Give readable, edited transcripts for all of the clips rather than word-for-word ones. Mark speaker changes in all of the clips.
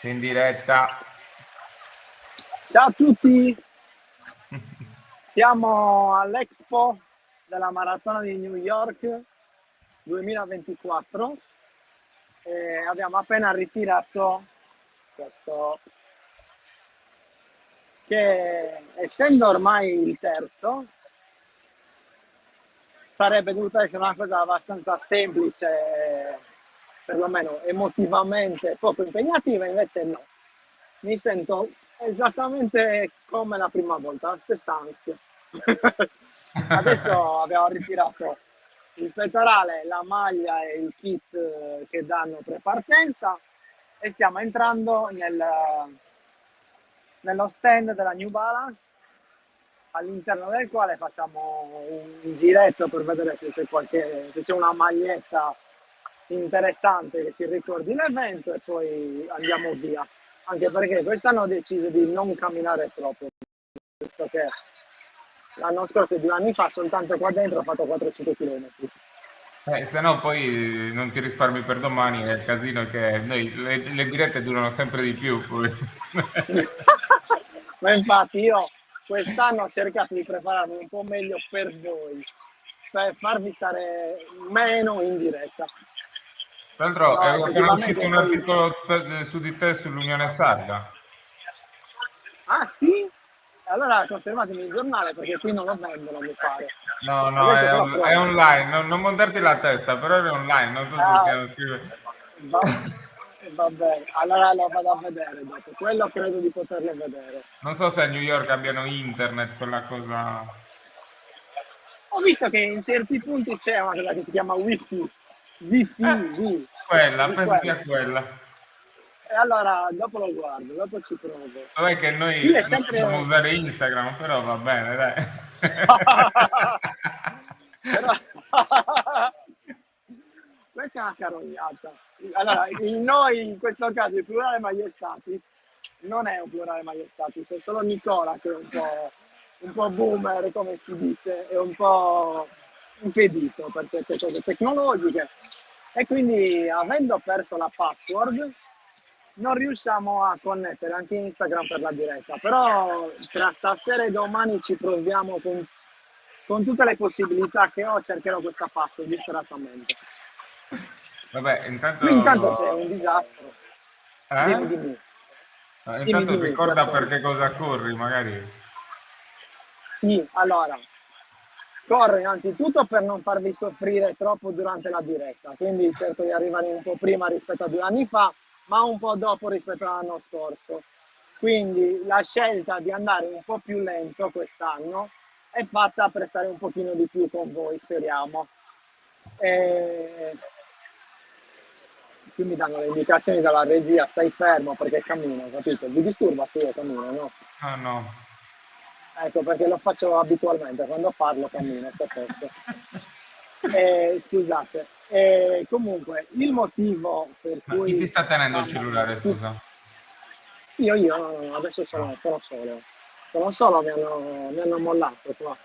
Speaker 1: In diretta.
Speaker 2: Ciao a tutti, siamo all'Expo della Maratona di New York 2024 e abbiamo appena ritirato questo che, essendo ormai il terzo, sarebbe dovuta essere una cosa abbastanza semplice, perlomeno emotivamente poco impegnativa, invece no. Mi sento esattamente come la prima volta, la stessa ansia. Adesso abbiamo ritirato il pettorale, la maglia e il kit che danno pre-partenza e stiamo entrando nello stand della New Balance, all'interno del quale facciamo un giretto per vedere se c'è una maglietta interessante che ci ricordi l'evento e poi andiamo via. Anche perché quest'anno ho deciso di non camminare troppo, visto che l'anno scorso e 2 anni fa soltanto qua dentro ho fatto 4-5 km.
Speaker 1: Se no poi non ti risparmi per domani, è il casino che noi, le dirette durano sempre di più. Poi.
Speaker 2: Ma infatti io quest'anno ho cercato di prepararmi un po' meglio per voi, per farvi stare meno in diretta.
Speaker 1: Tra l'altro è
Speaker 2: No,
Speaker 1: appena uscito
Speaker 2: effettivamente
Speaker 1: un
Speaker 2: poi...
Speaker 1: articolo su di te sull'Unione Sarda.
Speaker 2: Ah sì? Allora conservatemi il giornale perché qui non lo vendono, mi pare.
Speaker 1: No, no,
Speaker 2: Adesso però
Speaker 1: è
Speaker 2: provo.
Speaker 1: online, non montarti la testa, però è online, non so se
Speaker 2: Ah,
Speaker 1: stiamo scrivendo.
Speaker 2: va, va bene, allora lo vado a vedere dopo. Quello credo di poterlo vedere.
Speaker 1: Non so se a New York abbiano internet, quella cosa.
Speaker 2: Ho visto che in certi punti c'è una cosa che si chiama Wi-Fi, Wi-Fi,
Speaker 1: Quella,
Speaker 2: di
Speaker 1: penso
Speaker 2: quello.
Speaker 1: sia quella.
Speaker 2: E allora dopo lo guardo, dopo ci provo.
Speaker 1: Vabbè che
Speaker 2: Qui
Speaker 1: noi
Speaker 2: è
Speaker 1: non possiamo
Speaker 2: sempre...
Speaker 1: usare Instagram, però va bene, dai.
Speaker 2: Però... Questa è una carognata. Allora, il noi in questo caso, il plurale maiestatis, non è un plurale maiestatis, è solo Nicola che è un po' boomer, come si dice, è un po' impedito per certe cose tecnologiche. E quindi, avendo perso la password, non riusciamo a connettere anche Instagram per la diretta. Però tra stasera e domani ci proviamo con tutte le possibilità che ho, cercherò questa password disperatamente.
Speaker 1: Vabbè,
Speaker 2: Qui intanto
Speaker 1: intanto.
Speaker 2: c'è un disastro.
Speaker 1: Eh?
Speaker 2: Dimmi, dimmi,
Speaker 1: No,
Speaker 2: dimmi,
Speaker 1: intanto
Speaker 2: dimmi, ti
Speaker 1: ricorda per
Speaker 2: ascolto.
Speaker 1: che cosa corri, magari.
Speaker 2: Sì, allora, corro innanzitutto per non farvi soffrire troppo durante la diretta, quindi cerco di arrivare un po' prima rispetto a 2 anni fa, ma un po' dopo rispetto all'anno scorso. Quindi la scelta di andare un po' più lento quest'anno è fatta per stare un pochino di più con voi, speriamo. E qui mi danno le indicazioni dalla regia, stai fermo perché cammino, capito? Vi disturba se io cammino, no?
Speaker 1: No, no.
Speaker 2: Ecco, perché lo faccio abitualmente, quando parlo cammino, se posso. Scusate, comunque il motivo per
Speaker 1: Ma chi ti
Speaker 2: cui
Speaker 1: sta tenendo il
Speaker 2: facciamo
Speaker 1: cellulare, scusa?
Speaker 2: io, no, adesso
Speaker 1: Ah.
Speaker 2: sono solo. Sono solo, mi hanno mollato qua.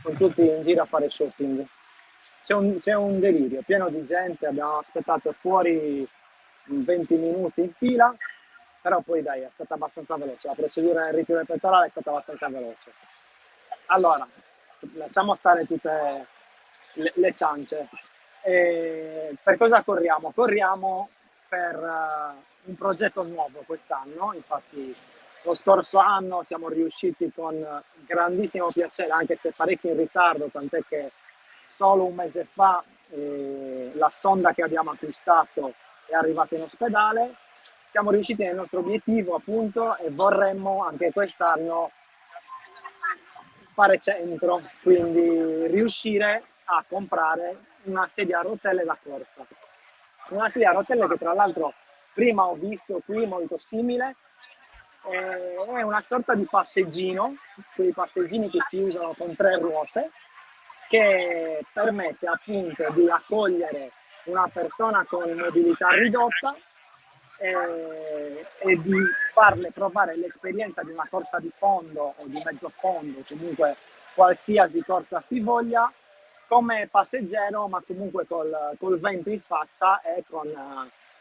Speaker 2: Sono tutti in giro a fare shopping. C'è un delirio, pieno di gente, abbiamo aspettato fuori 20 minuti in fila, però poi dai, è stata abbastanza veloce, la procedura del ritiro elettorale è stata abbastanza veloce. Allora, lasciamo stare tutte le ciance. Per cosa corriamo? Corriamo per un progetto nuovo quest'anno, infatti lo scorso anno siamo riusciti con grandissimo piacere, anche se parecchio in ritardo, tant'è che solo un mese fa la sonda che abbiamo acquistato è arrivata in ospedale. Siamo riusciti nel nostro obiettivo appunto e vorremmo anche quest'anno fare centro, quindi riuscire a comprare una sedia a rotelle da corsa. Una sedia a rotelle che tra l'altro prima ho visto qui molto simile, è una sorta di passeggino, quei passeggini che si usano con 3 ruote, che permette appunto di accogliere una persona con mobilità ridotta e di farle provare l'esperienza di una corsa di fondo o di mezzo fondo, comunque qualsiasi corsa si voglia, come passeggero, ma comunque col vento in faccia e con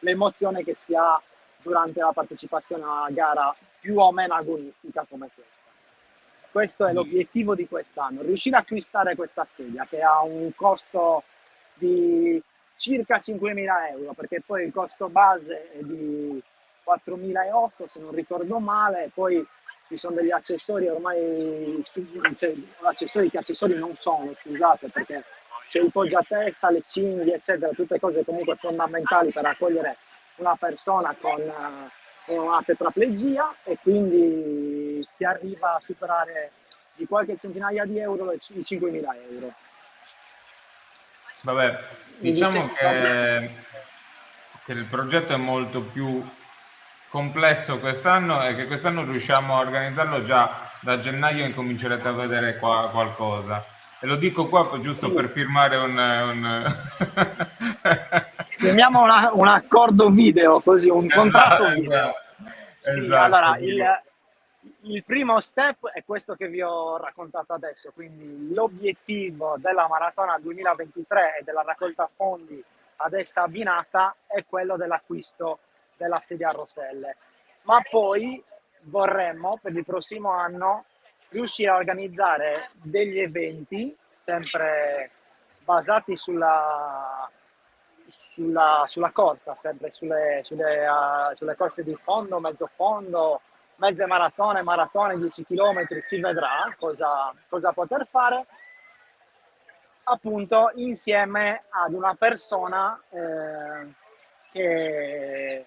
Speaker 2: l'emozione che si ha durante la partecipazione a una gara più o meno agonistica come questa. Questo è l'obiettivo di quest'anno, riuscire a acquistare questa sedia che ha un costo di circa 5.000 euro, perché poi il costo base è di 4.800 se non ricordo male, poi ci sono degli accessori ormai, cioè, accessori non sono, scusate, perché c'è il poggiatesta, le cinghie, eccetera, tutte cose comunque fondamentali per accogliere una persona con una tetraplegia, e quindi si arriva a superare di qualche centinaia di euro i 5.000 euro.
Speaker 1: Vabbè,
Speaker 2: Mi
Speaker 1: diciamo
Speaker 2: dicevi, Fabio?
Speaker 1: che il progetto è molto più complesso quest'anno e che quest'anno riusciamo a organizzarlo già da gennaio, incomincerete a vedere qua qualcosa. E lo dico qua giusto
Speaker 2: Sì,
Speaker 1: per firmare un...
Speaker 2: firmiamo un accordo video, così, un contratto video.
Speaker 1: Esatto,
Speaker 2: Sì,
Speaker 1: esatto,
Speaker 2: allora il primo step è questo che vi ho raccontato adesso, quindi l'obiettivo della Maratona 2023 e della raccolta fondi ad essa abbinata è quello dell'acquisto della sedia a rotelle. Ma poi vorremmo per il prossimo anno riuscire a organizzare degli eventi sempre basati sulla corsa, sempre sulle corse di fondo, mezzo fondo, mezze maratone, 10 km, si vedrà cosa poter fare, appunto insieme ad una persona che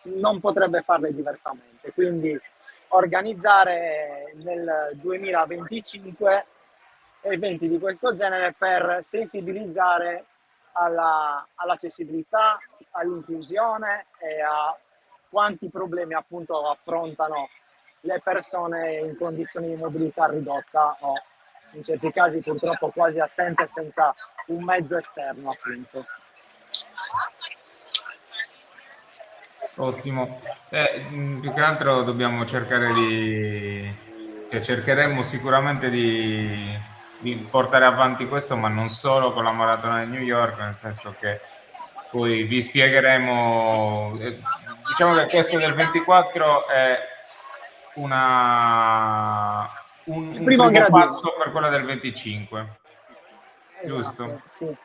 Speaker 2: non potrebbe farle diversamente. Quindi organizzare nel 2025 eventi di questo genere per sensibilizzare all'accessibilità, all'inclusione e a quanti problemi appunto affrontano le persone in condizioni di mobilità ridotta o in certi casi purtroppo quasi assente, senza un mezzo esterno appunto.
Speaker 1: ottimo. Più che altro dobbiamo cercare cioè cercheremo sicuramente di portare avanti questo, ma non solo con la maratona di New York, nel senso che poi vi spiegheremo, diciamo che questo del 24 è
Speaker 2: Il
Speaker 1: un
Speaker 2: primo
Speaker 1: primo
Speaker 2: gradino.
Speaker 1: passo per quella del 25,
Speaker 2: Esatto,
Speaker 1: giusto?
Speaker 2: sì.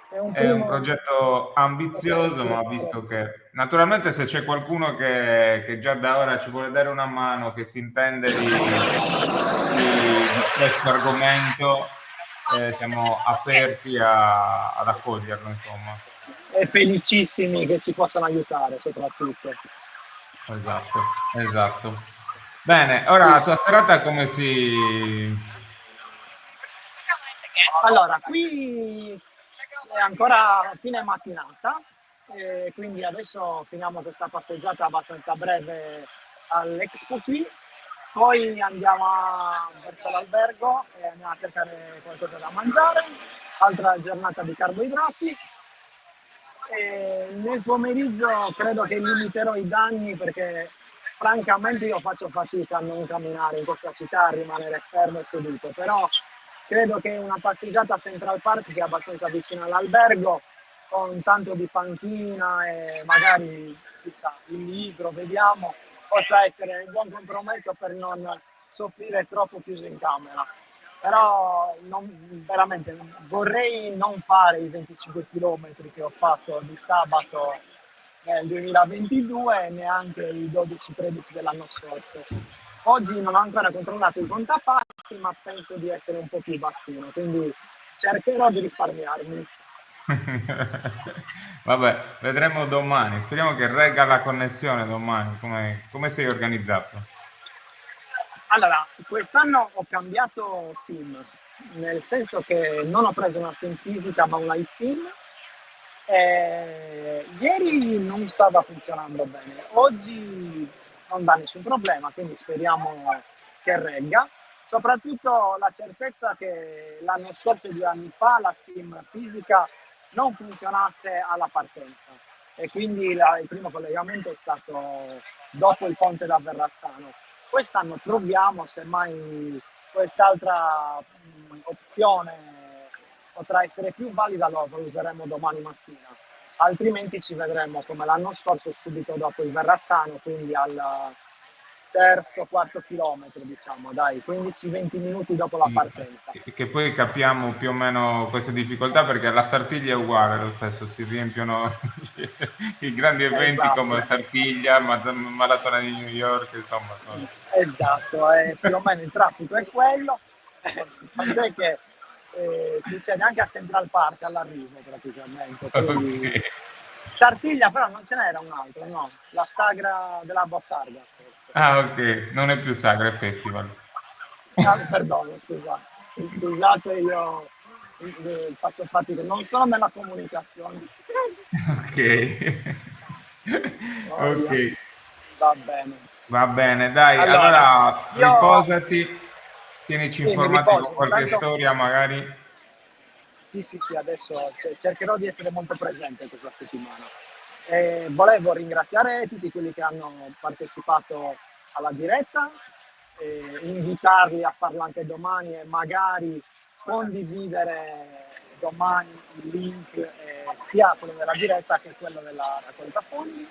Speaker 2: È un
Speaker 1: È un
Speaker 2: primo.
Speaker 1: progetto ambizioso, ma visto che naturalmente se c'è qualcuno che già da ora ci vuole dare una mano, che si intende di questo argomento, siamo aperti ad accoglierlo, insomma.
Speaker 2: E felicissimi che ci possano aiutare soprattutto.
Speaker 1: Esatto, esatto. Bene, ora
Speaker 2: Sì.
Speaker 1: la tua serata come si...
Speaker 2: Allora, qui è ancora fine mattinata, quindi adesso finiamo questa passeggiata abbastanza breve all'Expo qui, poi andiamo verso l'albergo e andiamo a cercare qualcosa da mangiare, altra giornata di carboidrati. E nel pomeriggio credo che limiterò i danni, perché francamente io faccio fatica a non camminare in questa città, a rimanere fermo e seduto, però credo che una passeggiata a Central Park, che è abbastanza vicina all'albergo, con tanto di panchina e magari chissà, il libro, vediamo, possa essere un buon compromesso per non soffrire troppo chiuso in camera. Però veramente vorrei non fare i 25 km che ho fatto di sabato nel 2022 e neanche i 12-13 dell'anno scorso. Oggi non ho ancora controllato il contapassi, ma penso di essere un po' più bassino, quindi cercherò di risparmiarmi.
Speaker 1: Vabbè, vedremo domani. Speriamo che regga la connessione domani. Come sei organizzato?
Speaker 2: Allora, quest'anno ho cambiato SIM, nel senso che non ho preso una SIM fisica ma una eSIM. Ieri non stava funzionando bene, oggi non dà nessun problema, quindi speriamo che regga. Soprattutto la certezza che l'anno scorso e 2 anni fa la SIM fisica non funzionasse alla partenza, e quindi il primo collegamento è stato dopo il ponte da Verrazzano. Quest'anno proviamo, semmai quest'altra opzione potrà essere più valida, lo valuteremo domani mattina. altrimenti ci vedremo come l'anno scorso subito dopo il Verrazzano, quindi al terzo, quarto chilometro, diciamo, dai, 15-20 minuti dopo la
Speaker 1: Sì,
Speaker 2: partenza.
Speaker 1: che poi capiamo più o meno queste difficoltà, perché la Sartiglia è uguale lo stesso, si riempiono i grandi eventi
Speaker 2: Esatto,
Speaker 1: come Sartiglia, Maratona di New York, insomma.
Speaker 2: esatto, più o meno il traffico è quello, tant'è che succede anche a Central Park all'arrivo praticamente, quindi
Speaker 1: Ok.
Speaker 2: Sartiglia però non ce n'era un altro, no, la sagra della Bottarga forse.
Speaker 1: Ah, ok, non è più sagra, è festival.
Speaker 2: Ah, perdono, scusate, io faccio fatica, non sono nella comunicazione.
Speaker 1: Ok. Ok,
Speaker 2: Voglia. Va bene.
Speaker 1: va bene, dai,
Speaker 2: Allora,
Speaker 1: allora
Speaker 2: io
Speaker 1: riposati, tienici
Speaker 2: sì, mi
Speaker 1: informati con
Speaker 2: riposo.
Speaker 1: qualche
Speaker 2: Intanto,
Speaker 1: storia magari.
Speaker 2: sì, adesso cercherò di essere molto presente questa settimana. Volevo ringraziare tutti quelli che hanno partecipato alla diretta, invitarli a farlo anche domani e magari condividere domani il link sia quello della diretta che quello della raccolta fondi.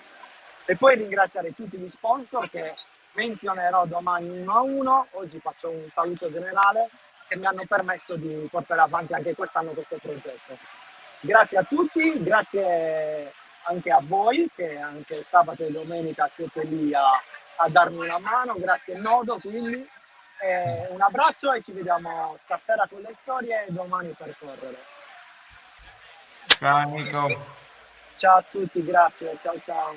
Speaker 2: E poi ringraziare tutti gli sponsor che menzionerò domani uno a uno. Oggi faccio un saluto generale che mi hanno permesso di portare avanti anche quest'anno questo progetto. Grazie a tutti, grazie anche a voi che anche sabato e domenica siete lì a darmi una mano, grazie Nodo, quindi un abbraccio e ci vediamo stasera con le storie e domani per correre.
Speaker 1: Ciao Nico.
Speaker 2: Ciao a tutti, grazie, ciao ciao.